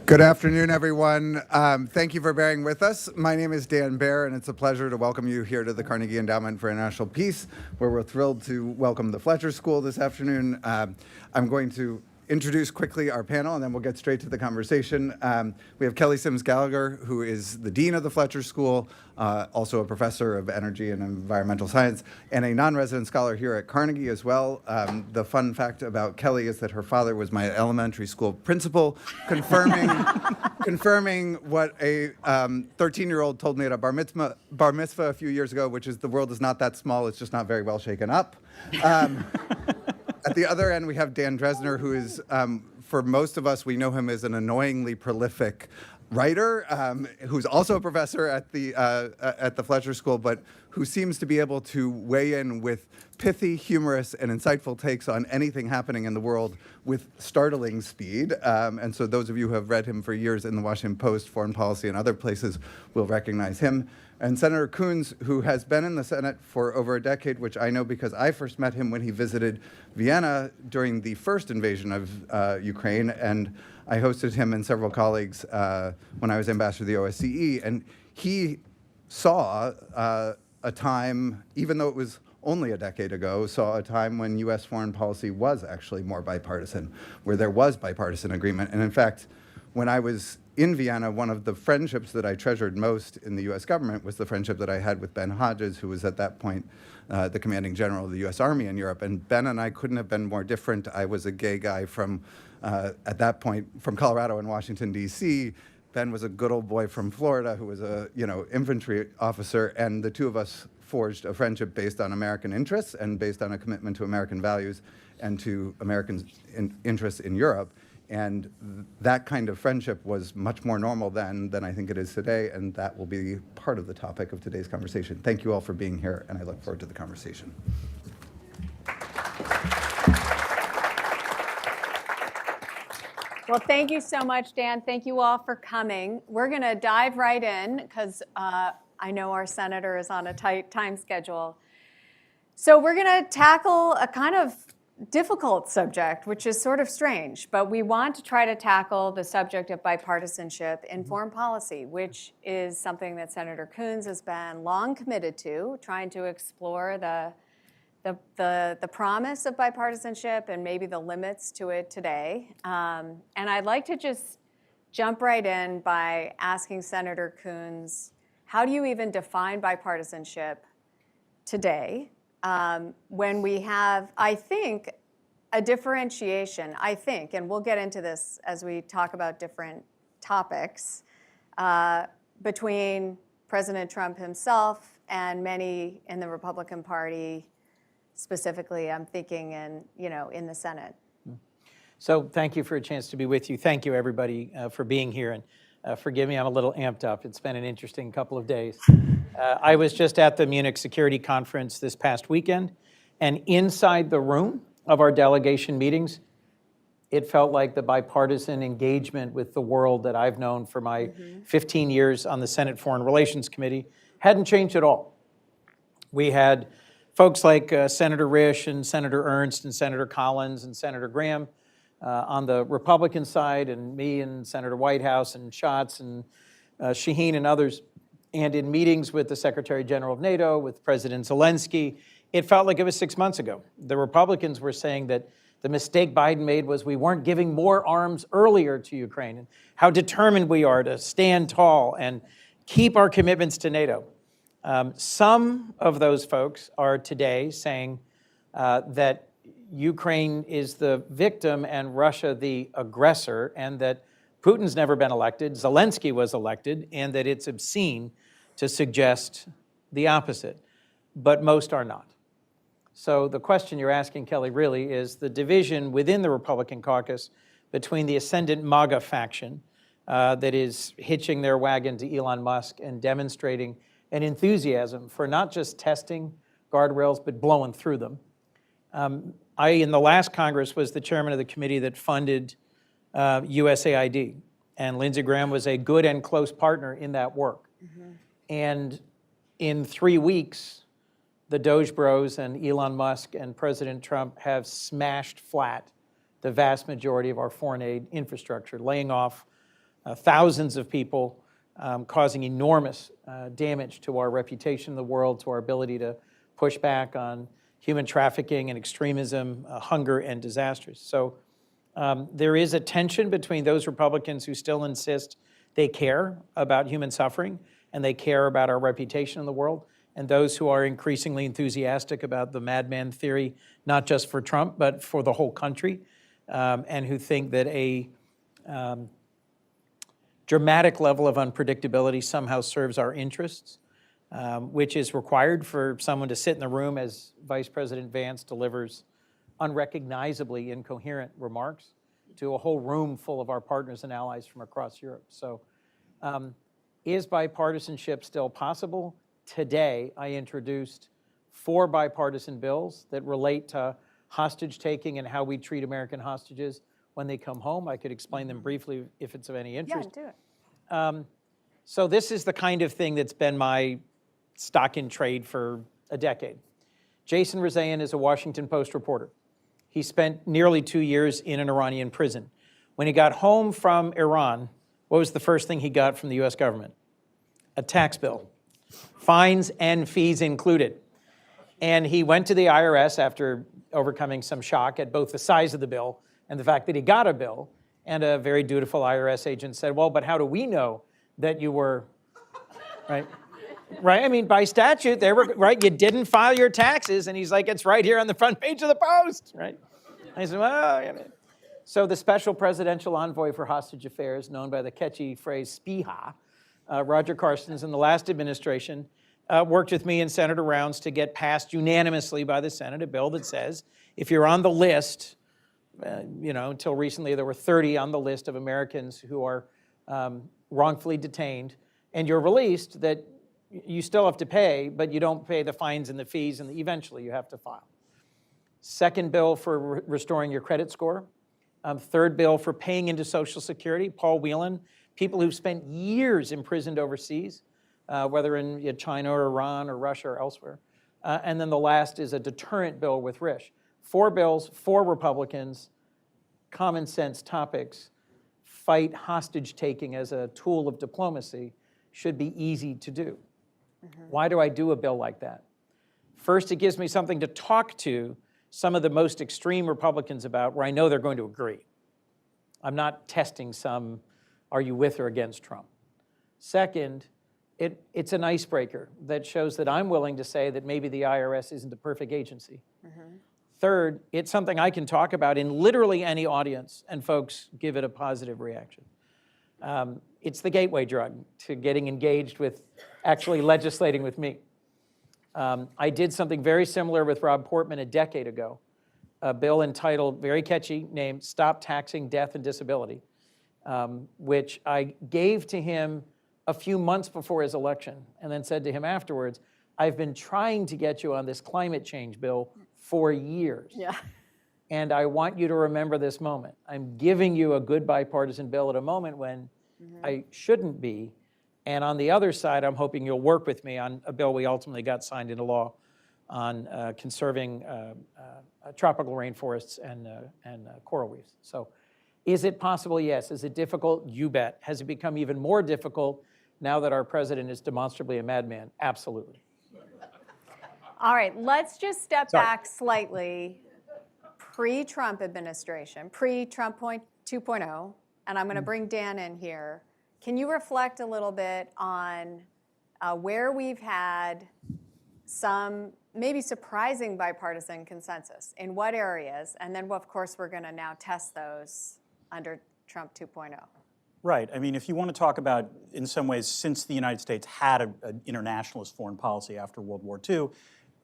Good afternoon, everyone. Thank you for bearing with us. My name is Dan Baer, and it's a pleasure to welcome you here to the Carnegie Endowment for International Peace, where we're thrilled to welcome the Fletcher School this afternoon. I'm going to introduce quickly our panel, and then we'll get straight to the conversation. We have Kelly Sims Gallagher, who is the dean of the Fletcher School, also a professor of energy and environmental science, and a non-resident scholar here at Carnegie as well. The fun fact about Kelly is that her father was my elementary school principal, confirming what a 13-year-old told me at a bar mitzvah a few years ago, which is the world is not that small, it's just not very well shaken up. At the other end, we have Dan Drezner, who is, for most of us, we know him as an annoyingly prolific writer, who's also a professor at the Fletcher School, but who seems to be able to weigh in with pithy, humorous, and insightful takes on anything happening in the world with startling speed. And so those of you who have read him for years in the Washington Post, Foreign Policy, and other places will recognize him. And Senator Coons, who has been in the Senate for over a decade, which I know because I first met him when he visited Vienna during the first invasion of Ukraine, and I hosted him and several colleagues when I was ambassador to the OSCE, and he saw a time, even though it was only a decade ago, saw a time when U.S. foreign policy was actually more bipartisan, where there was bipartisan agreement. And in fact, when I was in Vienna, one of the friendships that I treasured most in the U.S. government was the friendship that I had with Ben Hodges, who was at that point the commanding general of the U.S. Army in Europe. And Ben and I couldn't have been more different. I was a gay guy from, at that point, from Colorado and Washington, D.C. Ben was a good old boy from Florida who was a infantry officer, and the two of us forged a friendship based on American interests and based on a commitment to American values and to American interests in Europe. And that kind of friendship was much more normal then than I think it is today, and that will be part of the topic of today's conversation. Thank you all for being here, and I look forward to the conversation. Well, thank you so much, Dan. Thank you all for coming. We're going to dive right in because I know our senator is on a tight time schedule. So we're going to tackle a kind of difficult subject, which is sort of strange, but we want to try to tackle the subject of bipartisanship in foreign policy, which is something that Senator Coons has been long committed to, trying to explore the promise of bipartisanship and maybe the limits to it today. And I'd like to just jump right in by asking Senator Coons, how do you even define bipartisanship today? When we have, I think, a differentiation, and we'll get into this as we talk about different topics, between President Trump himself and many in the Republican Party, specifically, I'm thinking in the Senate. So thank you for a chance to be with you. Thank you, everybody, for being here. And forgive me, I'm a little amped up. It's been an interesting couple of days. I was just at the Munich Security Conference this past weekend, and inside the room of our delegation meetings, it felt like the bipartisan engagement with the world that I've known for my 15 years on the Senate Foreign Relations Committee hadn't changed at all. We had folks like Senator Risch and Senator Ernst and Senator Collins and Senator Graham on the Republican side, and me and Senator Whitehouse and Schatz and Shaheen and others. And in meetings with the Secretary General of NATO, with President Zelensky, it felt like it was 6 months ago. The Republicans were saying that the mistake Biden made was we weren't giving more arms earlier to Ukraine, and how determined we are to stand tall and keep our commitments to NATO. Some of those folks are today saying that Ukraine is the victim and Russia the aggressor, and that Putin's never been elected, Zelensky was elected, and that it's obscene to suggest the opposite, but most are not. So the question you're asking, Kelly, really is the division within the Republican caucus between the ascendant MAGA faction that is hitching their wagon to Elon Musk and demonstrating an enthusiasm for not just testing guardrails, but blowing through them. I, in the last Congress, was the chairman of the committee that funded USAID, and Lindsey Graham was a good and close partner in that work. And in 3 weeks, the Doge Bros and Elon Musk and President Trump have smashed flat the vast majority of our foreign aid infrastructure, laying off thousands of people, causing enormous damage to our reputation in the world, to our ability to push back on human trafficking and extremism, hunger and disasters. So there is a tension between those Republicans who still insist they care about human suffering and they care about our reputation in the world, and those who are increasingly enthusiastic about the madman theory, not just for Trump, but for the whole country, and who think that a dramatic level of unpredictability somehow serves our interests, which is required for someone to sit in the room as Vice President Vance delivers unrecognizably incoherent remarks to a whole room full of our partners and allies from across Europe. So is bipartisanship still possible? Today, I introduced 4 bipartisan bills that relate to hostage taking and how we treat American hostages when they come home. I could explain them briefly if it's of any interest. Yeah, do it. So this is the kind of thing that's been my stock in trade for a decade. Jason Rezaian is a Washington Post reporter. He spent nearly 2 years in an Iranian prison. When he got home from Iran, what was the first thing he got from the US government? A tax bill, fines and fees included. And he went to the IRS after overcoming some shock at both the size of the bill and the fact that he got a bill. And a very dutiful IRS agent said, well, but how do we know that you were, right? Right, I mean, by statute, they were, right, you didn't file your taxes. And he's like, it's right here on the front page of the Post, right? And I said, well, yeah. So the special presidential envoy for hostage affairs, known by the catchy phrase SPIHA, Roger Carstens, in the last administration, worked with me and Senator Rounds to get passed unanimously by the Senate a bill that says if you're on the list, until recently there were 30 on the list of Americans who are wrongfully detained, and you're released, that you still have to pay, but you don't pay the fines and the fees, and eventually you have to file. Second bill for restoring your credit score. Third bill for paying into Social Security. Paul Whelan, people who've spent years imprisoned overseas, whether in China or Iran or Russia or elsewhere. And then the last is a deterrent bill with Risch. 4 bills, 4 Republicans, common sense topics, fight hostage taking as a tool of diplomacy, should be easy to do. Why do I do a bill like that? First, it gives me something to talk to some of the most extreme Republicans about where I know they're going to agree. I'm not testing some, are you with or against Trump? Second, it's an icebreaker that shows that I'm willing to say that maybe the IRS isn't a perfect agency. Third, it's something I can talk about in literally any audience and folks give it a positive reaction. It's the gateway drug to getting engaged with actually legislating with me. I did something very similar with Rob Portman a decade ago, a bill entitled, very catchy, named Stop Taxing Death and Disability, which I gave to him a few months before his election and then said to him afterwards, I've been trying to get you on this climate change bill for years. Yeah. And I want you to remember this moment. I'm giving you a good bipartisan bill at a moment when I shouldn't be. And on the other side, I'm hoping you'll work with me on a bill we ultimately got signed into law on conserving tropical rainforests and coral reefs. So is it possible? Yes. Is it difficult? You bet. Has it become even more difficult now that our president is demonstrably a madman? Absolutely. All right, let's just step back slightly. Pre-Trump administration, pre-Trump 2.0, and I'm going to bring Dan in here. Can you reflect a little bit on where we've had some maybe surprising bipartisan consensus? In what areas? And then, of course, we're going to now test those under Trump 2.0. Right. I mean, if you want to talk about, in some ways, since the United States had an internationalist foreign policy after World War II,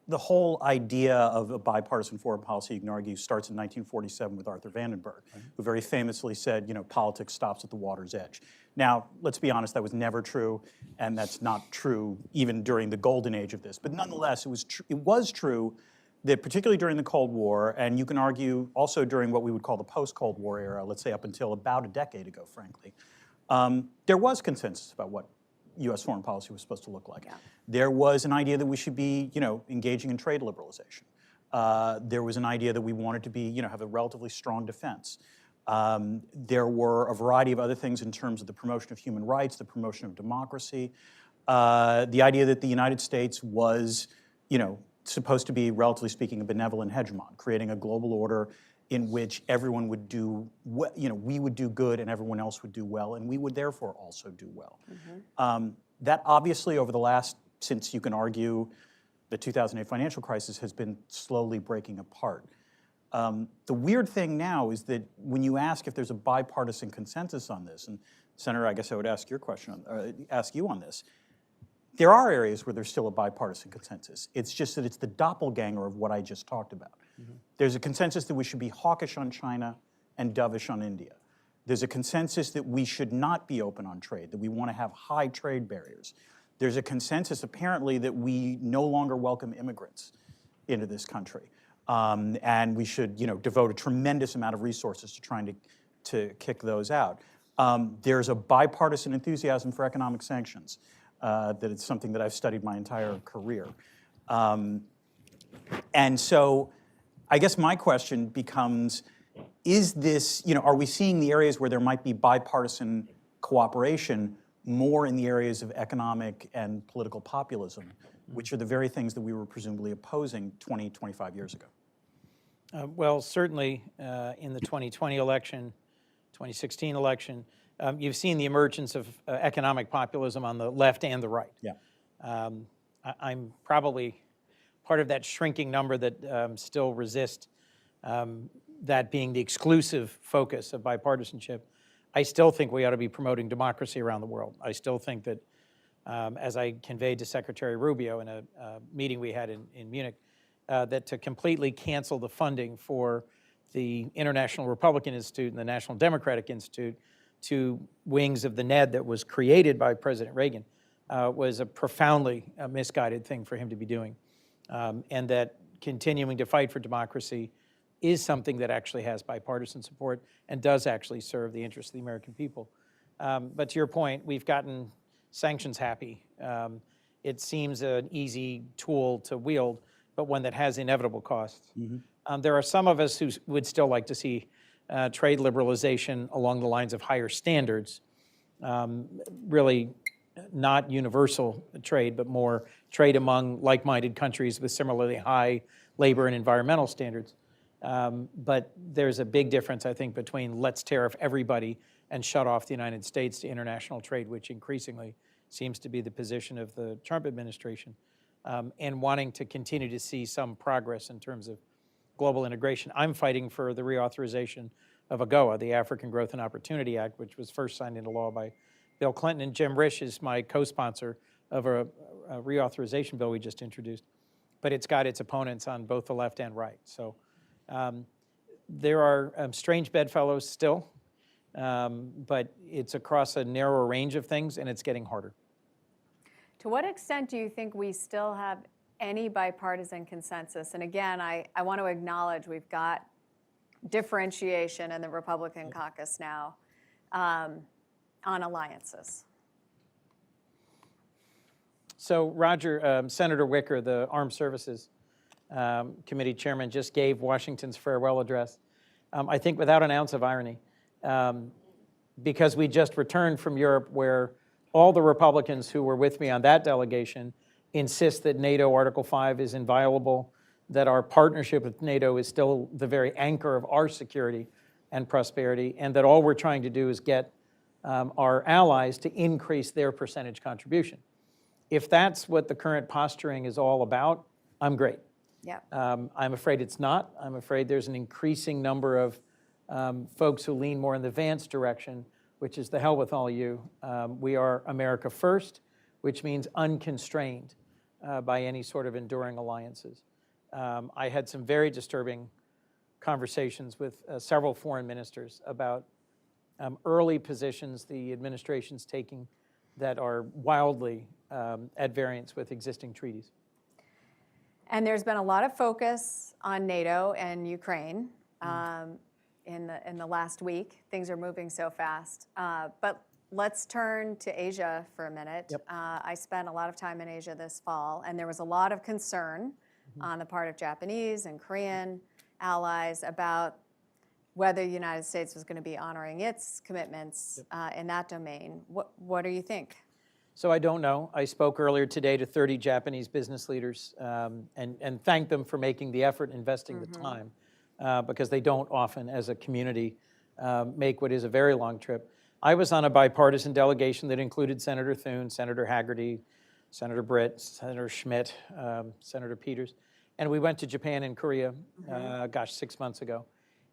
the whole idea of a bipartisan foreign policy, you can argue, starts in 1947 with Arthur Vandenberg, who very famously said, politics stops at the water's edge. Now, let's be honest, that was never true, and that's not true even during the golden age of this. But nonetheless, it was true that particularly during the Cold War, and you can argue also during what we would call the post-Cold War era, let's say up until about a decade ago, frankly, there was consensus about what U.S. foreign policy was supposed to look like. Yeah. There was an idea that we should be, engaging in trade liberalization. There was an idea that we wanted to be, have a relatively strong defense. There were a variety of other things in terms of the promotion of human rights, the promotion of democracy, the idea that the United States was, supposed to be, relatively speaking, a benevolent hegemon, creating a global order in which everyone would do, we would do good and everyone else would do well, and we would therefore also do well. That obviously over the last, since you can argue the 2008 financial crisis, has been slowly breaking apart. The weird thing now is that when you ask if there's a bipartisan consensus on this, and Senator, I guess I would ask you on this, there are areas where there's still a bipartisan consensus. It's just that it's the doppelganger of what I just talked about. There's a consensus that we should be hawkish on China and dovish on India. There's a consensus that we should not be open on trade, that we want to have high trade barriers. There's a consensus, apparently, that we no longer welcome immigrants into this country. And we should, devote a tremendous amount of resources to trying to kick those out. There's a bipartisan enthusiasm for economic sanctions. That it's something that I've studied my entire career. And so I guess my question becomes, is this, are we seeing the areas where there might be bipartisan cooperation more in the areas of economic and political populism, which are the very things that we were presumably opposing 20, 25 years ago? Well, certainly in the 2020 election, 2016 election, you've seen the emergence of economic populism on the left and the right. Yeah. I'm probably part of that shrinking number that still resist that being the exclusive focus of bipartisanship. I still think we ought to be promoting democracy around the world. I still think that, as I conveyed to Secretary Rubio in a meeting we had in Munich, that to completely cancel the funding for the International Republican Institute and the National Democratic Institute, two wings of the NED that was created by President Reagan, was a profoundly misguided thing for him to be doing. And that continuing to fight for democracy is something that actually has bipartisan support and does actually serve the interests of the American people. But to your point, we've gotten sanctions happy. It seems an easy tool to wield, but one that has inevitable costs. There are some of us who would still like to see trade liberalization along the lines of higher standards, really not universal trade, but more trade among like-minded countries with similarly high labor and environmental standards. But there's a big difference, I think, between let's tariff everybody and shut off the United States to international trade, which increasingly seems to be the position of the Trump administration, and wanting to continue to see some progress in terms of global integration. I'm fighting for the reauthorization of AGOA, the African Growth and Opportunity Act, which was first signed into law by Bill Clinton, and Jim Risch is my co-sponsor of a reauthorization bill we just introduced. But it's got its opponents on both the left and right. So there are strange bedfellows still, but it's across a narrower range of things, and it's getting harder. To what extent do you think we still have any bipartisan consensus? And again, I want to acknowledge we've got differentiation in the Republican caucus now on alliances. So Roger, Senator Wicker, the Armed Services Committee chairman, just gave Washington's farewell address, I think without an ounce of irony, because we just returned from Europe where all the Republicans who were with me on that delegation insist that NATO Article 5 is inviolable, that our partnership with NATO is still the very anchor of our security and prosperity, and that all we're trying to do is get our allies to increase their percentage contribution. If that's what the current posturing is all about, I'm great. Yeah. I'm afraid it's not. I'm afraid there's an increasing number of folks who lean more in the Vance direction, which is the hell with all you. We are America first, which means unconstrained by any sort of enduring alliances. I had some very disturbing conversations with several foreign ministers about early positions the administration's taking that are wildly at variance with existing treaties. And there's been a lot of focus on NATO and Ukraine in the last week. Things are moving so fast. But let's turn to Asia for a minute. Yep. I spent a lot of time in Asia this fall, and there was a lot of concern on the part of Japanese and Korean allies about whether the United States was going to be honoring its commitments in that domain. What do you think? So I don't know. I spoke earlier today to 30 Japanese business leaders and thanked them for making the effort, investing the time, because they don't often, as a community, make what is a very long trip. I was on a bipartisan delegation that included Senator Thune, Senator Hagerty, Senator Britt, Senator Schmidt, Senator Peters, and we went to Japan and Korea, 6 months ago.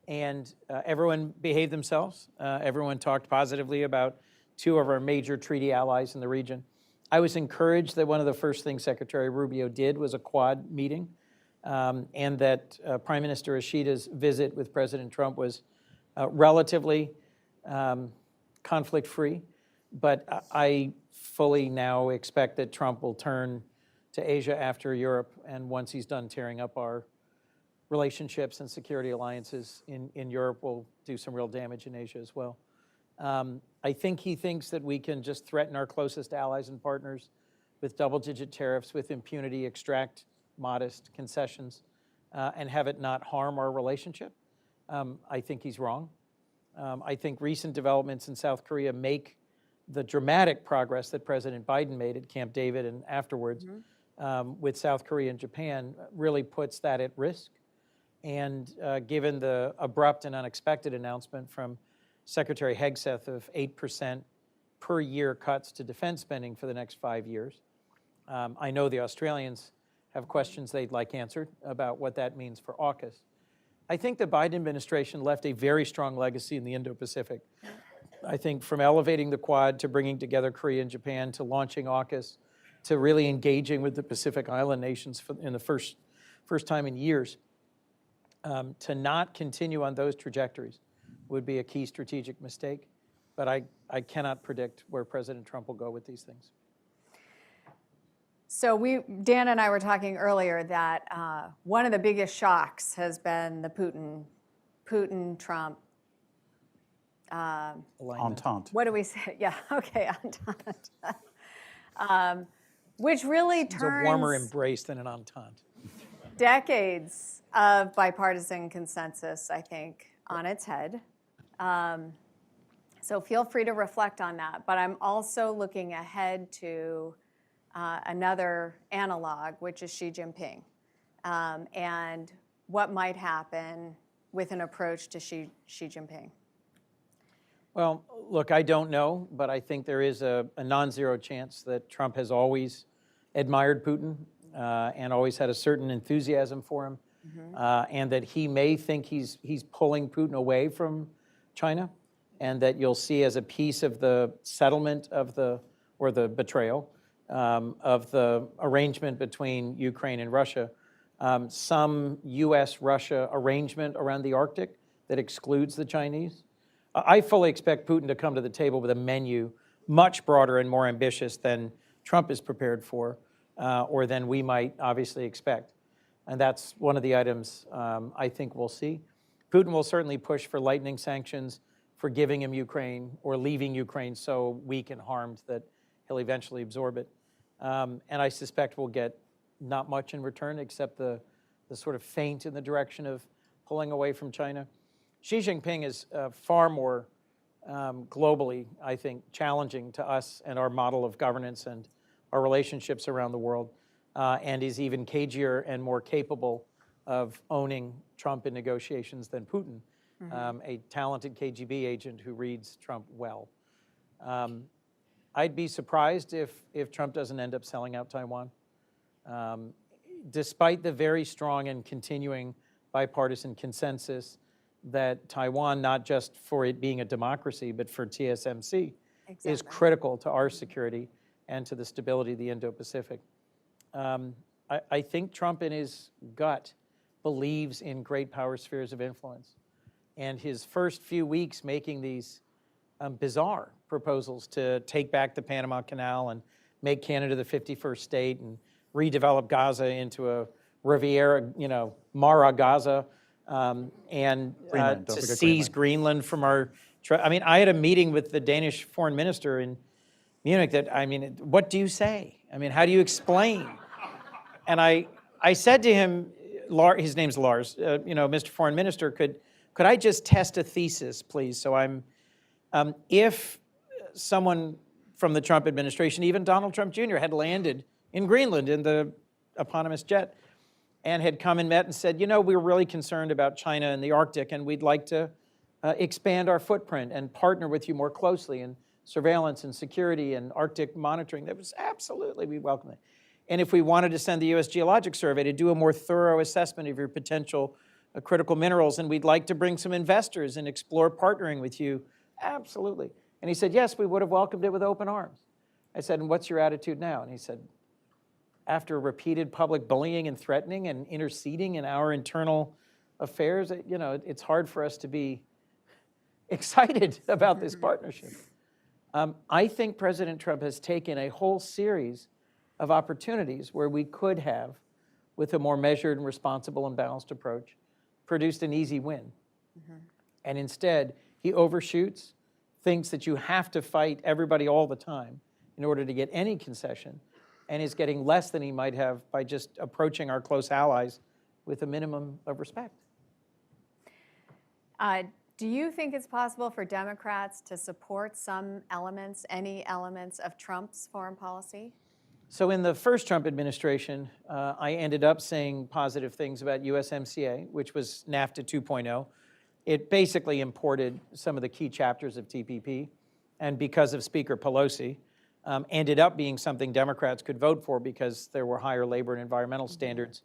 And everyone behaved themselves. Everyone talked positively about two of our major treaty allies in the region. I was encouraged that one of the first things Secretary Rubio did was a Quad meeting, and that Prime Minister Ishida's visit with President Trump was relatively conflict-free. But I fully now expect that Trump will turn to Asia after Europe, and once he's done tearing up our relationships and security alliances in Europe, will do some real damage in Asia as well. I think he thinks that we can just threaten our closest allies and partners with double-digit tariffs, with impunity, extract modest concessions, and have it not harm our relationship. I think he's wrong. I think recent developments in South Korea make the dramatic progress that President Biden made at Camp David and afterwards with South Korea and Japan really puts that at risk. And given the abrupt and unexpected announcement from Secretary Hegseth of 8% per year cuts to defense spending for the next 5 years, I know the Australians have questions they'd like answered about what that means for AUKUS. I think the Biden administration left a very strong legacy in the Indo-Pacific. I think from elevating the Quad to bringing together Korea and Japan to launching AUKUS to really engaging with the Pacific Island nations in the first time in years, to not continue on those trajectories would be a key strategic mistake. But I cannot predict where President Trump will go with these things. So Dan and I were talking earlier that one of the biggest shocks has been the Putin-Trump Entente. What do we say? Yeah, okay, entente. Which really It's turns a warmer embrace than an entente. decades of bipartisan consensus, I think, on its head. So feel free to reflect on that. But I'm also looking ahead to another analog, which is Xi Jinping, and what might happen with an approach to Xi Jinping. Well, look, I don't know, but I think there is a non-zero chance that Trump has always admired Putin and always had a certain enthusiasm for him, and that he may think he's pulling Putin away from China, and that you'll see as a piece of the settlement of the betrayal of the arrangement between Ukraine and Russia, some U.S.-Russia arrangement around the Arctic that excludes the Chinese. I fully expect Putin to come to the table with a menu much broader and more ambitious than Trump is prepared for, or than we might obviously expect. And that's one of the items I think we'll see. Putin will certainly push for lightning sanctions, for giving him Ukraine or leaving Ukraine so weak and harmed that he'll eventually absorb it. And I suspect we'll get not much in return except the sort of feint in the direction of pulling away from China. Xi Jinping is far more globally, I think, challenging to us and our model of governance and our relationships around the world, and is even cagier and more capable of owning Trump in negotiations than Putin, a talented KGB agent who reads Trump well. I'd be surprised if Trump doesn't end up selling out Taiwan. Despite the very strong and continuing bipartisan consensus that Taiwan, not just for it being a democracy, but for TSMC, is critical to our security and to the stability of the Indo-Pacific. I think Trump in his gut believes in great power spheres of influence. And his first few weeks making these bizarre proposals to take back the Panama Canal and make Canada the 51st state and redevelop Gaza into a Riviera, Mara Gaza, and to seize Greenland from our... I had a meeting with the Danish foreign minister in Munich that, what do you say? How do you explain? And I said to him, his name's Lars, Mr. Foreign Minister, could Could I just test a thesis, please? So if someone from the Trump administration, even Donald Trump Jr., had landed in Greenland in the eponymous jet and had come and met and said, we're really concerned about China and the Arctic, and we'd like to expand our footprint and partner with you more closely in surveillance and security and Arctic monitoring, that was absolutely, we welcome it. And if we wanted to send the U.S. Geologic Survey to do a more thorough assessment of your potential critical minerals, and we'd like to bring some investors and explore partnering with you, absolutely. And he said, yes, we would have welcomed it with open arms. I said, and what's your attitude now? And he said, after repeated public bullying and threatening and interceding in our internal affairs, it's hard for us to be excited about this partnership. I think President Trump has taken a whole series of opportunities where we could have, with a more measured and responsible and balanced approach, produced an easy win. And instead, he overshoots, thinks that you have to fight everybody all the time in order to get any concession, and is getting less than he might have by just approaching our close allies with a minimum of respect. Do you think it's possible for Democrats to support any elements of Trump's foreign policy? So in the first Trump administration, I ended up saying positive things about USMCA, which was NAFTA 2.0. It basically imported some of the key chapters of TPP, and because of Speaker Pelosi, ended up being something Democrats could vote for because there were higher labor and environmental standards.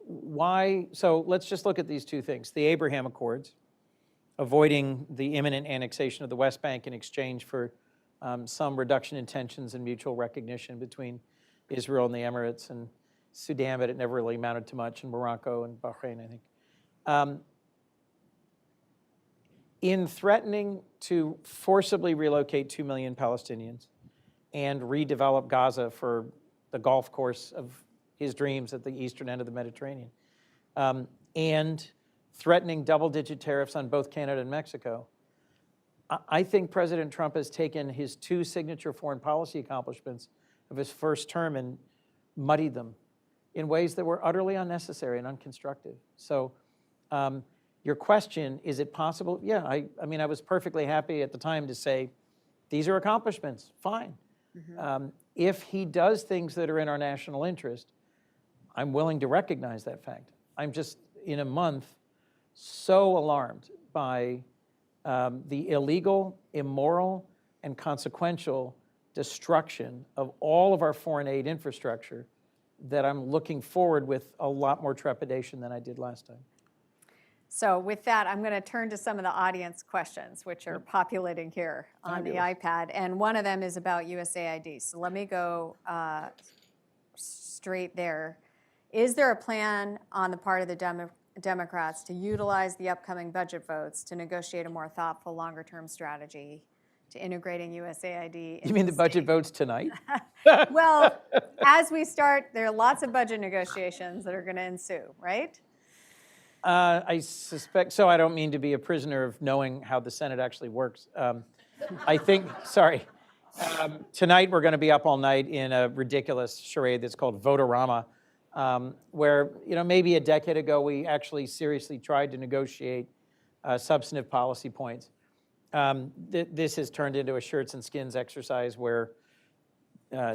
Why? So let's just look at these two things. The Abraham Accords, avoiding the imminent annexation of the West Bank in exchange for some reduction in tensions and mutual recognition between Israel and the Emirates and Sudan, but it never really amounted to much, and Morocco and Bahrain, I think. In threatening to forcibly relocate 2 million Palestinians and redevelop Gaza for the golf course of his dreams at the eastern end of the Mediterranean, and threatening double-digit tariffs on both Canada and Mexico, I think President Trump has taken his two signature foreign policy accomplishments of his first term and muddied them in ways that were utterly unnecessary and unconstructive. So your question, is it possible? Yeah, I mean, I was perfectly happy at the time to say, these are accomplishments, fine. If he does things that are in our national interest, I'm willing to recognize that fact. I'm just, in a month, so alarmed by the illegal, immoral, and consequential destruction of all of our foreign aid infrastructure that I'm looking forward with a lot more trepidation than I did last time. So with that, I'm going to turn to some of the audience questions, which are populating here on the iPad. And one of them is about USAID. So let me go straight there. Is there a plan on the part of the Democrats to utilize the upcoming budget votes to negotiate a more thoughtful, longer-term strategy to integrating USAID? You mean the budget votes tonight? Well, as we start, there are lots of budget negotiations that are going to ensue, right? I suspect so. I don't mean to be a prisoner of knowing how the Senate actually works. I think, tonight we're going to be up all night in a ridiculous charade that's called Votorama, where, maybe a decade ago we actually seriously tried to negotiate substantive policy points. This has turned into a shirts and skins exercise where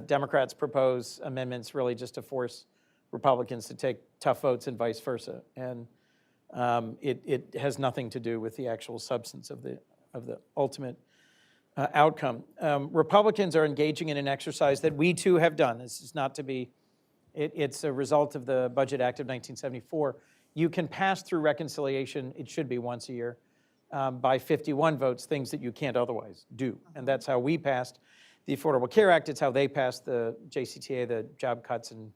Democrats propose amendments really just to force Republicans to take tough votes and vice versa. And it has nothing to do with the actual substance of the ultimate outcome. Republicans are engaging in an exercise that we too have done. This is not to be, it's a result of the Budget Act of 1974. You can pass through reconciliation, it should be once a year, by 51 votes, things that you can't otherwise do. And that's how we passed the Affordable Care Act. It's how they passed the JCTA, the Job Cuts and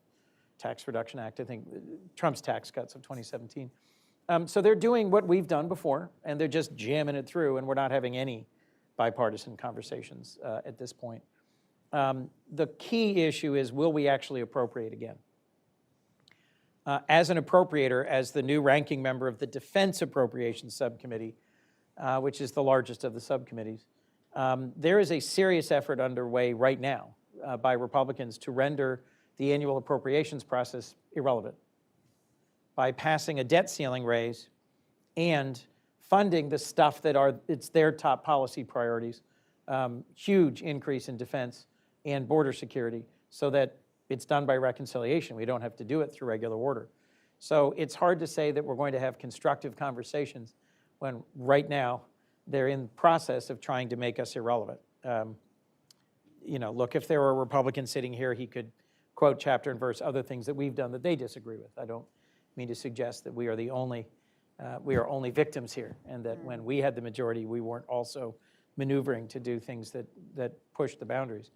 Tax Reduction Act, I think, Trump's tax cuts of 2017. So they're doing what we've done before, and they're just jamming it through, and we're not having any bipartisan conversations at this point. The key issue is, will we actually appropriate again? As an appropriator, as the new ranking member of the Defense Appropriations Subcommittee, which is the largest of the subcommittees, there is a serious effort underway right now by Republicans to render the annual appropriations process irrelevant by passing a debt ceiling raise and funding the stuff that it's their top policy priorities, huge increase in defense and border security, so that it's done by reconciliation. We don't have to do it through regular order. So it's hard to say that we're going to have constructive conversations when right now they're in the process of trying to make us irrelevant. Look, if there were a Republican sitting here, he could quote chapter and verse other things that we've done that they disagree with. I don't mean to suggest that we are only victims here, and that when we had the majority, we weren't also maneuvering to do things that push the boundaries.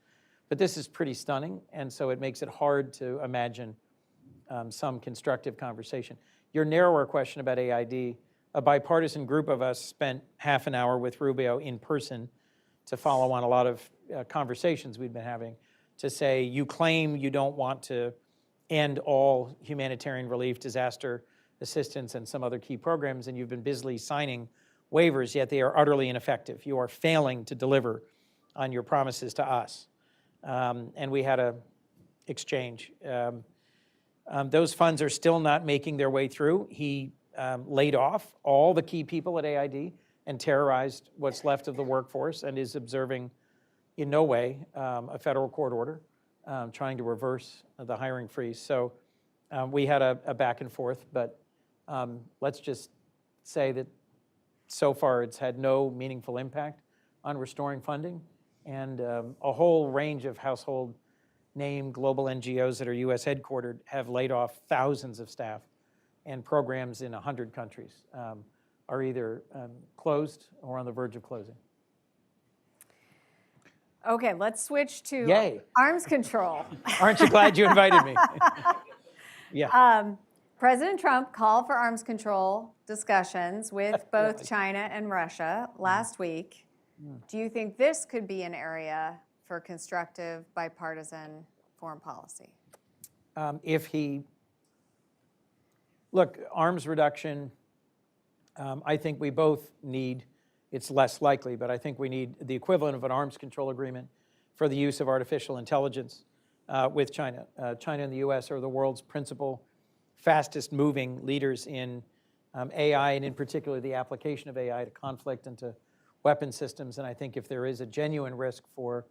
But this is pretty stunning, and so it makes it hard to imagine some constructive conversation. Your narrower question about AID, a bipartisan group of us spent half an hour with Rubio in person to follow on a lot of conversations we've been having, to say, you claim you don't want to end all humanitarian relief, disaster assistance, and some other key programs, and you've been busily signing waivers, yet they are utterly ineffective. You are failing to deliver on your promises to us. And we had a exchange. Those funds are still not making their way through. He laid off all the key people at AID and terrorized what's left of the workforce, and is observing in no way a federal court order trying to reverse the hiring freeze. So we had a back and forth, but let's just say that so far it's had no meaningful impact on restoring funding, and a whole range of household name global NGOs that are US headquartered have laid off thousands of staff, and programs in 100 countries are either closed or on the verge of closing. Okay, let's switch to Yay. Arms control. Aren't you glad you invited me? Yeah. President Trump called for arms control discussions with both China and Russia last week. Do you think this could be an area for constructive bipartisan foreign policy? Look, arms reduction, I think we both need, it's less likely, but I think we need the equivalent of an arms control agreement for the use of artificial intelligence with China. China and the US are the world's principal, fastest moving leaders in AI, and in particular the application of AI to conflict and to weapon systems. And I think if there is a genuine risk for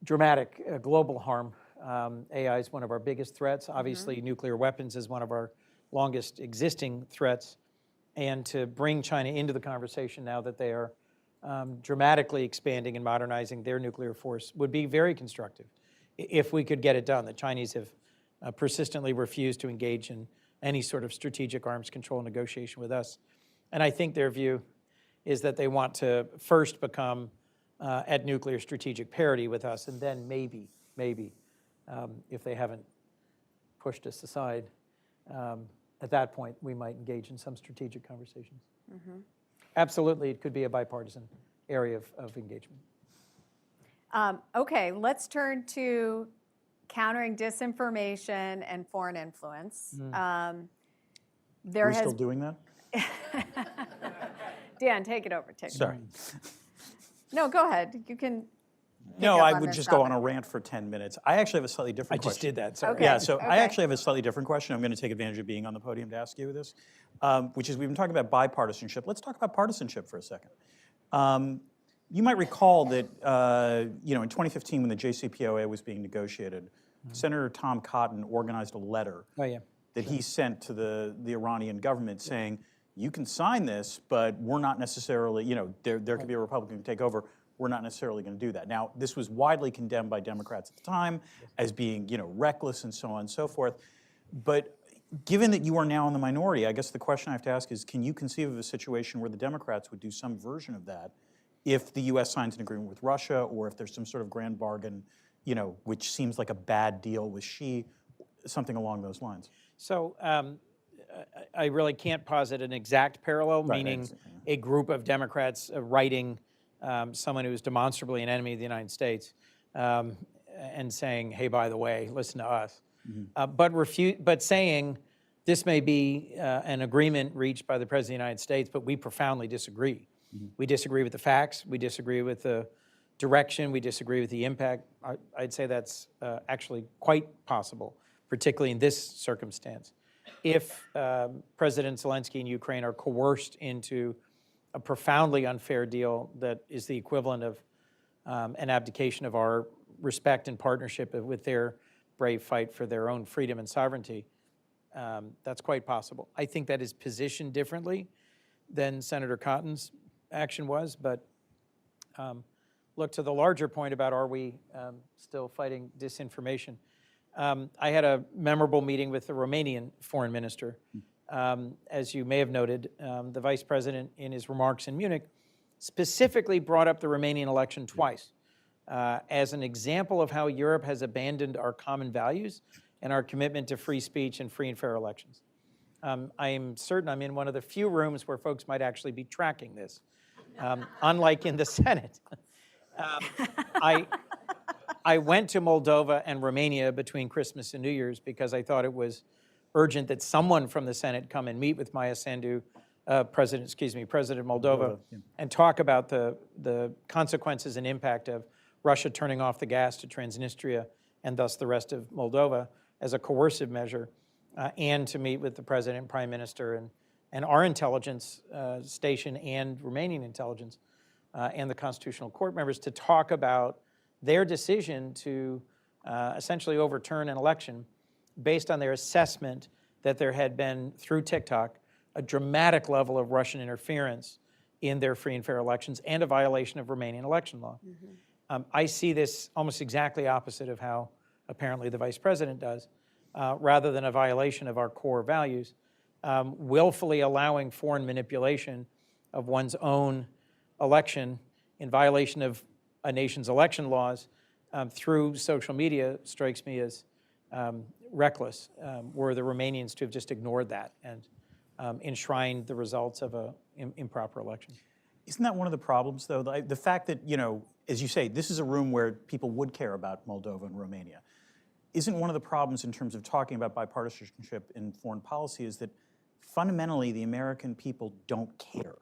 dramatic global harm, AI is one of our biggest threats. Obviously, nuclear weapons is one of our longest existing threats. And to bring China into the conversation now that they are dramatically expanding and modernizing their nuclear force would be very constructive if we could get it done. The Chinese have persistently refused to engage in any sort of strategic arms control negotiation with us. And I think their view is that they want to first become at nuclear strategic parity with us, and then maybe, if they haven't pushed us aside, at that point, we might engage in some strategic conversations. Absolutely, it could be a bipartisan area of engagement. Okay, let's turn to countering disinformation and foreign influence. Are we still doing that? Dan, take it over. Sorry. No, go ahead. You can. No, I would just go on a rant for 10 minutes. I actually have a slightly different question. I just did that, sorry. Okay. Yeah, so I actually have a slightly different question. I'm going to take advantage of being on the podium to ask you this, which is we've been talking about bipartisanship. Let's talk about partisanship for a second. You might recall that in 2015 when the JCPOA was being negotiated, Senator Tom Cotton organized a letter that he sent to the Iranian government saying, you can sign this, but we're not necessarily, there could be a Republican take over. We're not necessarily going to do that. Now, this was widely condemned by Democrats at the time as being, reckless and so on and so forth. But given that you are now in the minority, I guess the question I have to ask is, can you conceive of a situation where the Democrats would do some version of that if the U.S. signs an agreement with Russia, or if there's some sort of grand bargain, which seems like a bad deal with Xi, something along those lines? So I really can't posit an exact parallel, meaning a group of Democrats writing someone who is demonstrably an enemy of the United States and saying, hey, by the way, listen to us. But saying this may be an agreement reached by the President of the United States, but we profoundly disagree. We disagree with the facts. We disagree with the direction. We disagree with the impact. I'd say that's actually quite possible, particularly in this circumstance. if President Zelensky and Ukraine are coerced into a profoundly unfair deal that is the equivalent of an abdication of our respect and partnership with their brave fight for their own freedom and sovereignty, that's quite possible. I think that is positioned differently than Senator Cotton's action was, but look, to the larger point about are we still fighting disinformation, I had a memorable meeting with the Romanian foreign minister. As you may have noted, the vice president in his remarks in Munich specifically brought up the Romanian election twice as an example of how Europe has abandoned our common values and our commitment to free speech and free and fair elections. I am certain I'm in one of the few rooms where folks might actually be tracking this, unlike in the Senate. I went to Moldova and Romania between Christmas and New Year's because I thought it was urgent that someone from the Senate come and meet with Maia Sandu, President of Moldova, and talk about the consequences and impact of Russia turning off the gas to Transnistria and thus the rest of Moldova as a coercive measure, and to meet with the President and Prime Minister and our intelligence station and Romanian intelligence and the Constitutional Court members to talk about their decision to essentially overturn an election based on their assessment that there had been, through TikTok, a dramatic level of Russian interference in their free and fair elections and a violation of Romanian election law. I see this almost exactly opposite of how apparently the vice president does, rather than a violation of our core values, willfully allowing foreign manipulation of one's own election in violation of a nation's election laws through social media strikes me as reckless, were the Romanians to have just ignored that and enshrined the results of an improper election. Isn't that one of the problems, though? The fact that, as you say, this is a room where people would care about Moldova and Romania. Isn't one of the problems in terms of talking about bipartisanship in foreign policy is that fundamentally the American people don't care.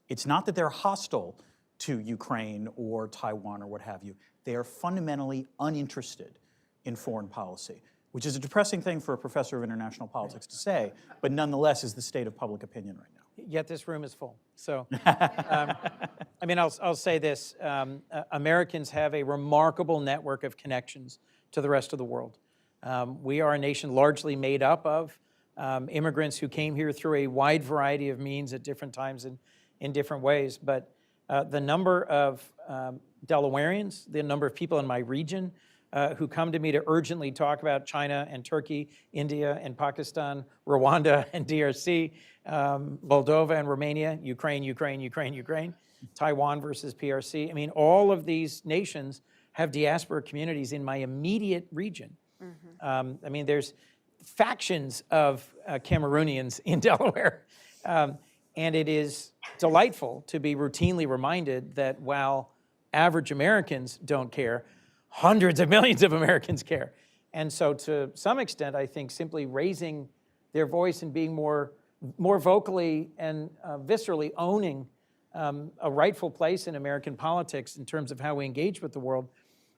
It's not that they're hostile to Ukraine or Taiwan or what have you. They are fundamentally uninterested in foreign policy, which is a depressing thing for a professor of international politics to say, but nonetheless is the state of public opinion right now. Yet this room is full. So, I'll say this. Americans have a remarkable network of connections to the rest of the world. We are a nation largely made up of immigrants who came here through a wide variety of means at different times and in different ways. But the number of Delawareans, the number of people in my region who come to me to urgently talk about China and Turkey, India and Pakistan, Rwanda and DRC, Moldova and Romania, Ukraine, Taiwan versus PRC. All of these nations have diaspora communities in my immediate region. There's factions of Cameroonians in Delaware. And it is delightful to be routinely reminded that while average Americans don't care, hundreds of millions of Americans care. And so to some extent, I think simply raising their voice and being more vocally and viscerally owning a rightful place in American politics in terms of how we engage with the world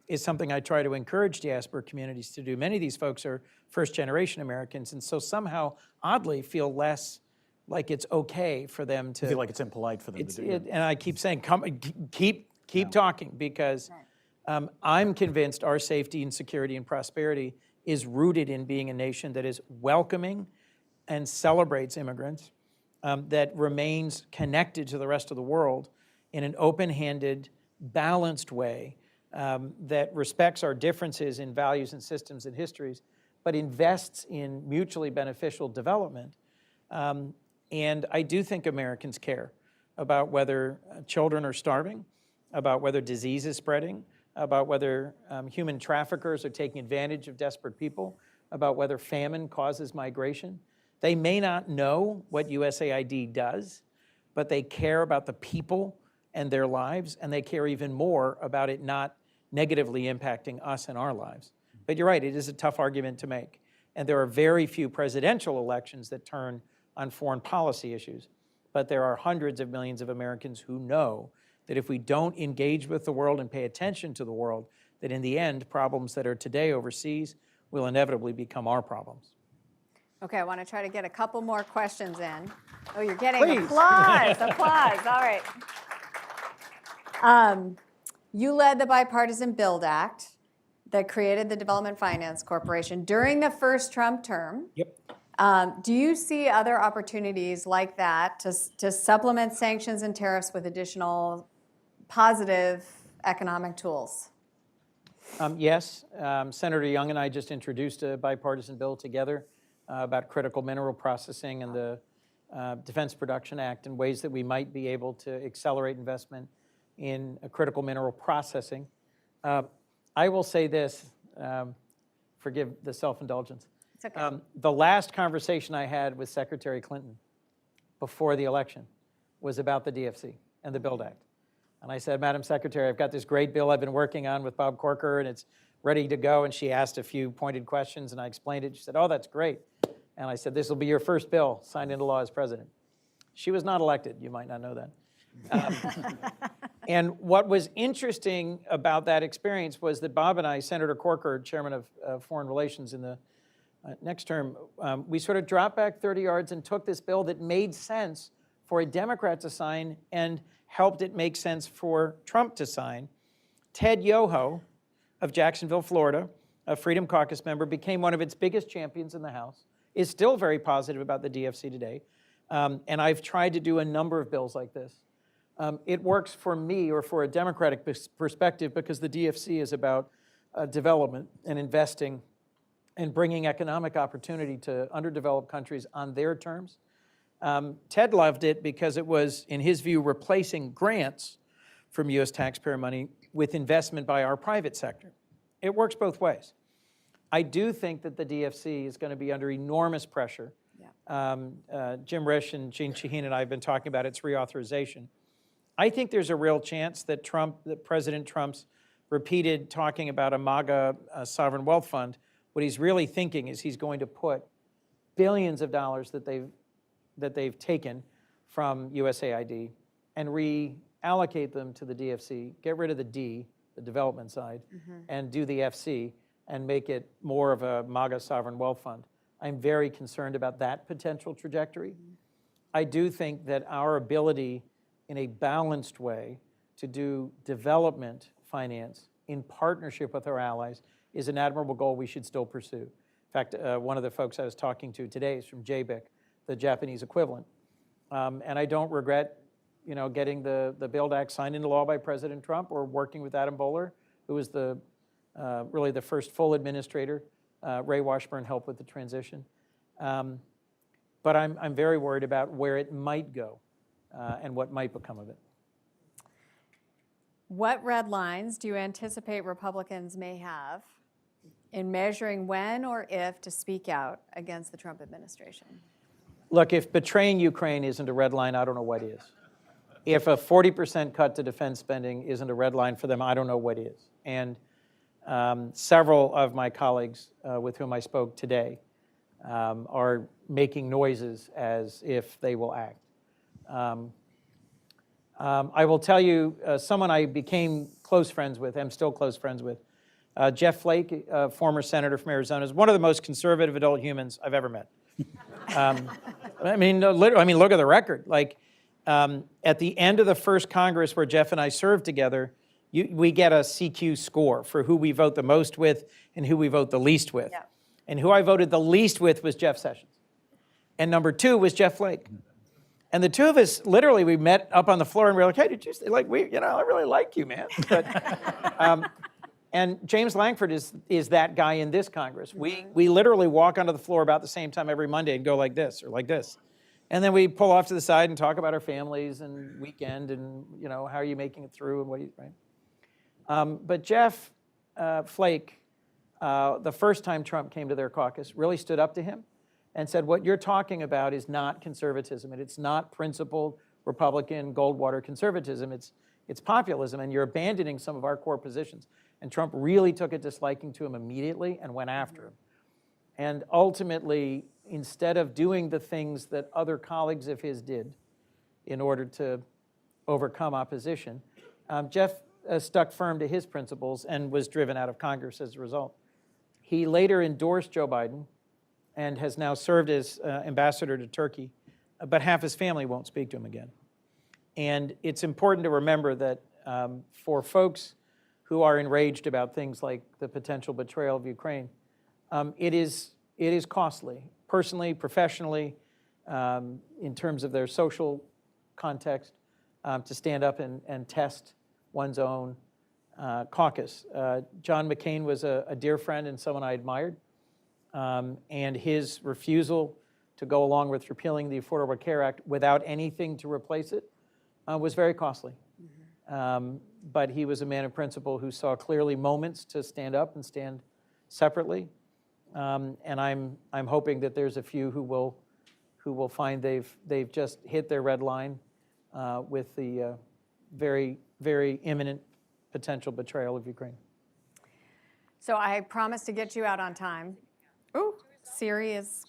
is something I try to encourage diaspora communities to do. Many of these folks are first-generation Americans, and so somehow, oddly, feel less like it's okay for them to... I feel like it's impolite for them to do it. And I keep saying, keep talking, because I'm convinced our safety and security and prosperity is rooted in being a nation that is welcoming and celebrates immigrants, that remains connected to the rest of the world in an open-handed, balanced way, that respects our differences in values and systems and histories, but invests in mutually beneficial development. And I do think Americans care about whether children are starving, about whether disease is spreading, about whether human traffickers are taking advantage of desperate people, about whether famine causes migration. They may not know what USAID does, but they care about the people and their lives, and they care even more about it not negatively impacting us and our lives. But you're right, it is a tough argument to make. And there are very few presidential elections that turn on foreign policy issues. But there are hundreds of millions of Americans who know that if we don't engage with the world and pay attention to the world, that in the end, problems that are today overseas will inevitably become our problems. Okay, I want to try to get a couple more questions in. Oh, you're getting Please. applause, applause. All right. You led the Bipartisan Build Act that created the Development Finance Corporation during the first Trump term. Yep. Do you see other opportunities like that to supplement sanctions and tariffs with additional positive economic tools? Yes. Senator Young and I just introduced a bipartisan bill together about critical mineral processing and the Defense Production Act and ways that we might be able to accelerate investment in critical mineral processing. I will say this, forgive the self-indulgence. It's okay. The last conversation I had with Secretary Clinton before the election was about the DFC and the Build Act. And I said, Madam Secretary, I've got this great bill I've been working on with Bob Corker, and it's ready to go. And she asked a few pointed questions, and I explained it. She said, oh, that's great. And I said, this will be your first bill signed into law as president. She was not elected. You might not know that. And what was interesting about that experience was that Bob and I, Senator Corker, chairman of Foreign Relations in the next term, we sort of dropped back 30 yards and took this bill that made sense for a Democrat to sign and helped it make sense for Trump to sign. Ted Yoho of Jacksonville, Florida, a Freedom Caucus member, became one of its biggest champions in the House, is still very positive about the DFC today. And I've tried to do a number of bills like this. It works for me or for a Democratic perspective because the DFC is about development and investing and bringing economic opportunity to underdeveloped countries on their terms. Ted loved it because it was, in his view, replacing grants from U.S. taxpayer money with investment by our private sector. It works both ways. I do think that the DFC is going to be under enormous pressure. Yeah. Jim Risch and Gene Shaheen and I have been talking about its reauthorization. I think there's a real chance that President Trump's repeated talking about a MAGA sovereign wealth fund, what he's really thinking is he's going to put billions of dollars that they've taken from USAID and reallocate them to the DFC, get rid of the D, the development side, and do the FC and make it more of a MAGA sovereign wealth fund. I'm very concerned about that potential trajectory. I do think that our ability in a balanced way to do development finance in partnership with our allies is an admirable goal we should still pursue. In fact, one of the folks I was talking to today is from JBIC, the Japanese equivalent. And I don't regret, getting the Build Act signed into law by President Trump or working with Adam Boehler, who was really the first full administrator. Ray Washburn helped with the transition. But I'm very worried about where it might go and what might become of it. What red lines do you anticipate Republicans may have in measuring when or if to speak out against the Trump administration? Look, if betraying Ukraine isn't a red line, I don't know what is. If a 40% cut to defense spending isn't a red line for them, I don't know what is. And several of my colleagues with whom I spoke today are making noises as if they will act. I will tell you, someone I became close friends with, I'm still close friends with, Jeff Flake, a former senator from Arizona, is one of the most conservative adult humans I've ever met. I mean, look at the record. Like, at the end of the first Congress where Jeff and I served together, we get a CQ score for who we vote the most with and who we vote the least with. Yeah. And who I voted the least with was Jeff Sessions. And number 2 was Jeff Flake. And the two of us, literally, we met up on the floor and we were like, hey, did you say, I really like you, man. But, and James Lankford is that guy in this Congress. We literally walk onto the floor about the same time every Monday and go like this or like this. And then we pull off to the side and talk about our families and weekend and, how are you making it through and what do you, right? But Jeff Flake, the first time Trump came to their caucus, really stood up to him and said, what you're talking about is not conservatism, and it's not principled Republican Goldwater conservatism, it's populism, and you're abandoning some of our core positions. And Trump really took a disliking to him immediately and went after him. And ultimately, instead of doing the things that other colleagues of his did in order to overcome opposition, Jeff stuck firm to his principles and was driven out of Congress as a result. He later endorsed Joe Biden and has now served as ambassador to Turkey, but half his family won't speak to him again. And it's important to remember that for folks who are enraged about things like the potential betrayal of Ukraine, it is costly, personally, professionally, in terms of their social context, to stand up and test one's own caucus. John McCain was a dear friend and someone I admired, and his refusal to go along with repealing the Affordable Care Act without anything to replace it was very costly. But he was a man of principle who saw clearly moments to stand up and stand separately. And I'm hoping that there's a few who will find they've just hit their red line with the very, very imminent potential betrayal of Ukraine. So I promised to get you out on time. Ooh, Siri is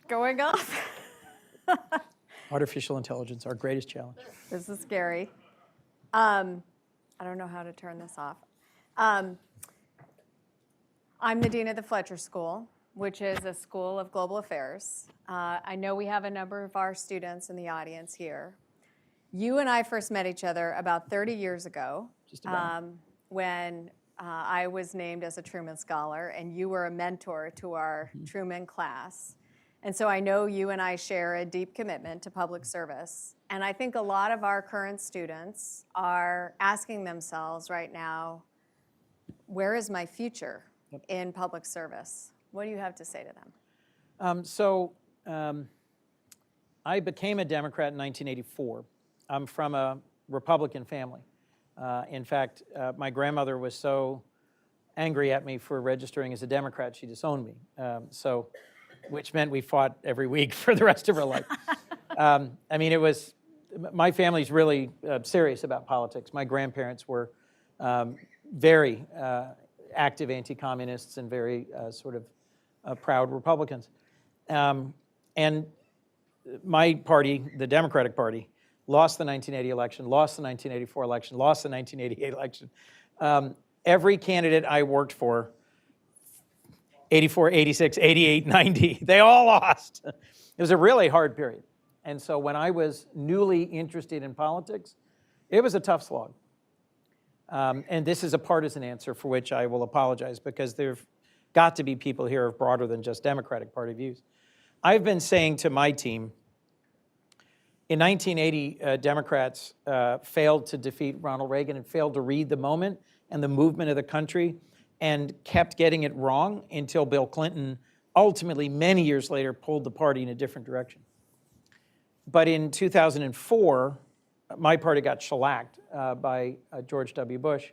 going off. Artificial intelligence, our greatest challenge. This is scary. I don't know how to turn this off. I'm the dean of the Fletcher School, which is a school of global affairs. I know we have a number of our students in the audience here. You and I first met each other about 30 years ago, when I was named as a Truman Scholar, and you were a mentor to our Truman class. And so I know you and I share a deep commitment to public service. And I think a lot of our current students are asking themselves right now, where is my future in public service? What do you have to say to them? I became a Democrat in 1984. I'm from a Republican family. In fact, my grandmother was so angry at me for registering as a Democrat, she disowned me. Which meant we fought every week for the rest of her life. I mean, my family's really serious about politics. My grandparents were very active anti-communists and very sort of proud Republicans. And my party, the Democratic Party, lost the 1980 election, lost the 1984 election, lost the 1988 election. Every candidate I worked for, 84, 86, 88, 90, they all lost. It was a really hard period. And so when I was newly interested in politics, it was a tough slog. And this is a partisan answer for which I will apologize, because there've got to be people here of broader than just Democratic Party views. I've been saying to my team, in 1980, Democrats failed to defeat Ronald Reagan and failed to read the moment and the movement of the country, and kept getting it wrong until Bill Clinton ultimately, many years later, pulled the party in a different direction. But in 2004, my party got shellacked by George W. Bush.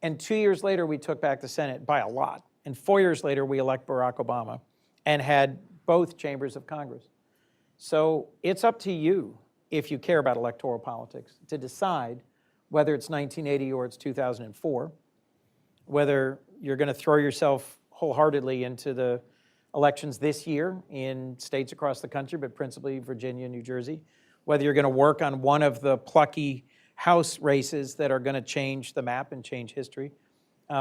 And 2 years later, we took back the Senate by a lot. And 4 years later, we elect Barack Obama and had both chambers of Congress. So it's up to you, if you care about electoral politics, to decide whether it's 1980 or it's 2004, whether you're going to throw yourself wholeheartedly into the elections this year in states across the country, but principally Virginia and New Jersey, whether you're going to work on one of the plucky House races that are going to change the map and change history,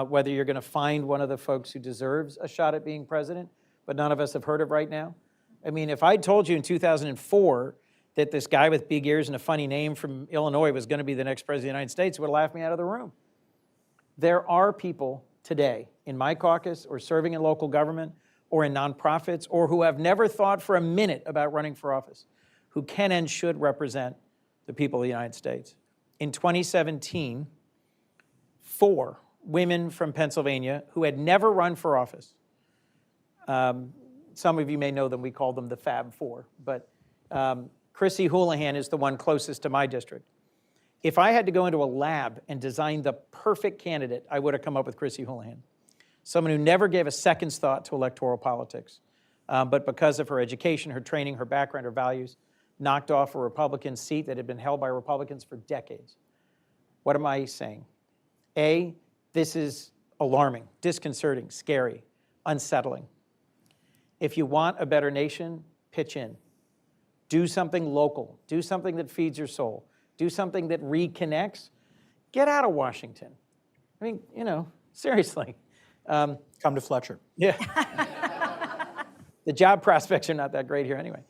whether you're going to find one of the folks who deserves a shot at being president, but none of us have heard of right now. I mean, if I told you in 2004 that this guy with big ears and a funny name from Illinois was going to be the next president of the United States, it would have laughed me out of the room. There are people today in my caucus or serving in local government or in nonprofits or who have never thought for a minute about running for office who can and should represent the people of the United States. In 2017, 4 women from Pennsylvania who had never run for office, some of you may know them, we call them the Fab Four, but Chrissy Houlihan is the one closest to my district. If I had to go into a lab and design the perfect candidate, I would have come up with Chrissy Houlihan. Someone who never gave a second's thought to electoral politics, but because of her education, her training, her background, her values, knocked off a Republican seat that had been held by Republicans for decades. What am I saying? A, this is alarming, disconcerting, scary, unsettling. If you want a better nation, pitch in. Do something local. Do something that feeds your soul. Do something that reconnects. Get out of Washington. I mean, seriously. Come to Fletcher. Yeah. The job prospects are not that great here anyway.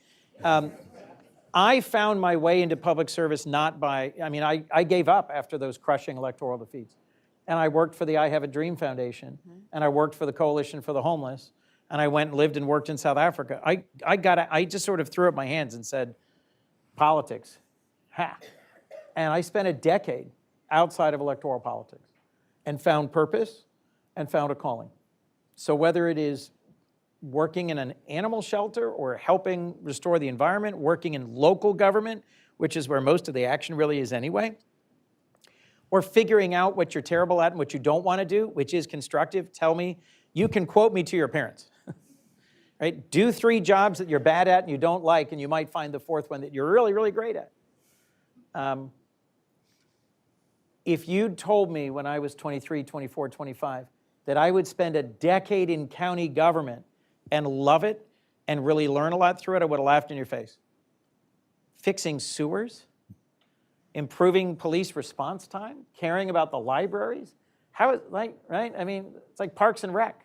I found my way into public service not by, I gave up after those crushing electoral defeats. And I worked for the I Have a Dream Foundation, and I worked for the Coalition for the Homeless, and I went and lived and worked in South Africa. I just sort of threw up my hands and said, politics, ha. And I spent a decade outside of electoral politics and found purpose and found a calling. So whether it is working in an animal shelter or helping restore the environment, working in local government, which is where most of the action really is anyway, or figuring out what you're terrible at and what you don't want to do, which is constructive, tell me, you can quote me to your parents. Right? Do 3 jobs that you're bad at and you don't like, and you might find the 4th one that you're really, really great at. If you'd told me when I was 23, 24, 25, that I would spend a decade in county government and love it and really learn a lot through it, I would have laughed in your face. Fixing sewers, improving police response time, caring about the libraries. How is, like, right? I mean, it's like Parks and Rec.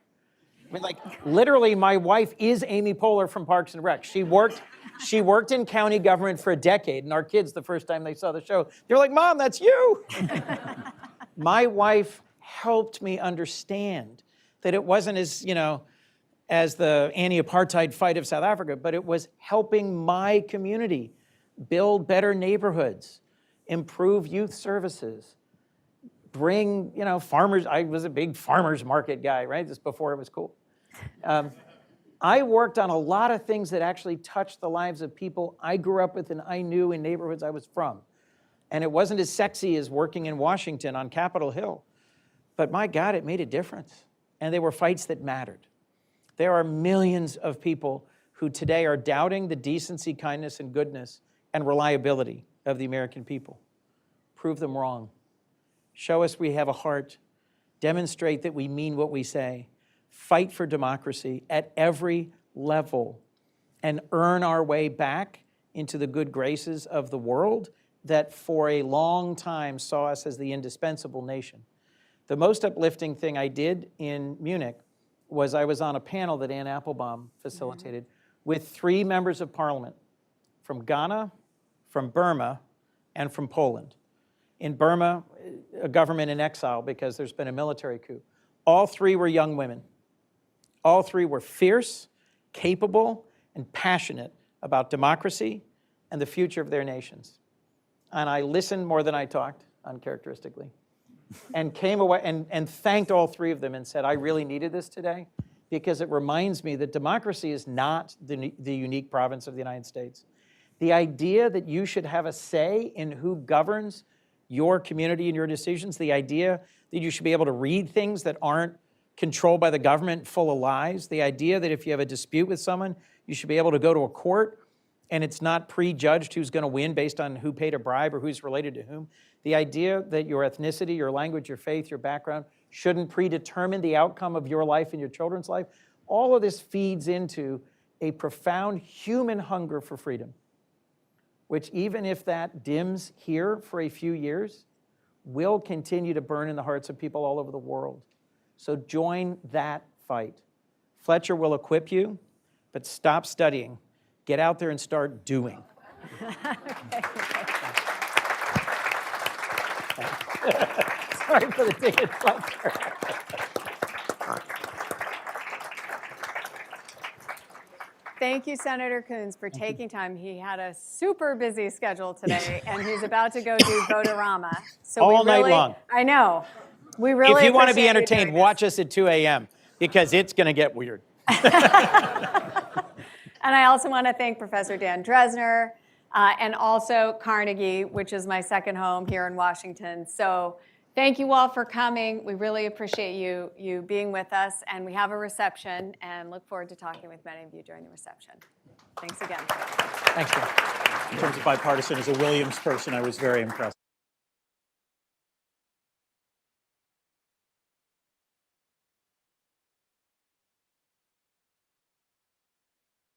I mean, like, literally, my wife is Amy Poehler from Parks and Rec. She worked in county government for a decade, and our kids, the first time they saw the show, they're like, Mom, that's you. My wife helped me understand that it wasn't as, as the anti-apartheid fight of South Africa, but it was helping my community build better neighborhoods, improve youth services, bring, farmers. I was a big farmers market guy, right? This before it was cool. I worked on a lot of things that actually touched the lives of people I grew up with and I knew in neighborhoods I was from. And it wasn't as sexy as working in Washington on Capitol Hill. But my God, it made a difference. And they were fights that mattered. There are millions of people who today are doubting the decency, kindness, and goodness and reliability of the American people. Prove them wrong. Show us we have a heart. Demonstrate that we mean what we say. Fight for democracy at every level and earn our way back into the good graces of the world that for a long time saw us as the indispensable nation. The most uplifting thing I did in Munich was I was on a panel that Ann Applebaum facilitated with 3 members of parliament from Ghana, from Burma, and from Poland. In Burma, a government in exile because there's been a military coup. All 3 were young women. All 3 were fierce, capable, and passionate about democracy and the future of their nations. And I listened more than I talked, uncharacteristically, and came away and thanked all 3 of them and said, I really needed this today because it reminds me that democracy is not the unique province of the United States. The idea that you should have a say in who governs your community and your decisions, the idea that you should be able to read things that aren't controlled by the government full of lies, the idea that if you have a dispute with someone, you should be able to go to a court and it's not prejudged who's going to win based on who paid a bribe or who's related to whom. The idea that your ethnicity, your language, your faith, your background shouldn't predetermine the outcome of your life and your children's life. All of this feeds into a profound human hunger for freedom, which even if that dims here for a few years, will continue to burn in the hearts of people all over the world. So join that fight. Fletcher will equip you, but stop studying. Get out there and start doing. Sorry for the ticket, Fletcher. Thank you, Senator Coons, for taking time. He had a super busy schedule today, and he's about to go do Votorama. So all night long. I know. We really if you want to be appreciate entertained, watch us at 2 a.m. because it's going to get weird. And I also want to thank Professor Dan Drezner and also Carnegie, which is my second home here in Washington. So thank you all for coming. We really appreciate you being with us. And we have a reception and look forward to talking with many of you during the reception. Thanks again. Thanks, Jim. In terms of bipartisan, as a Williams person, I was very impressed.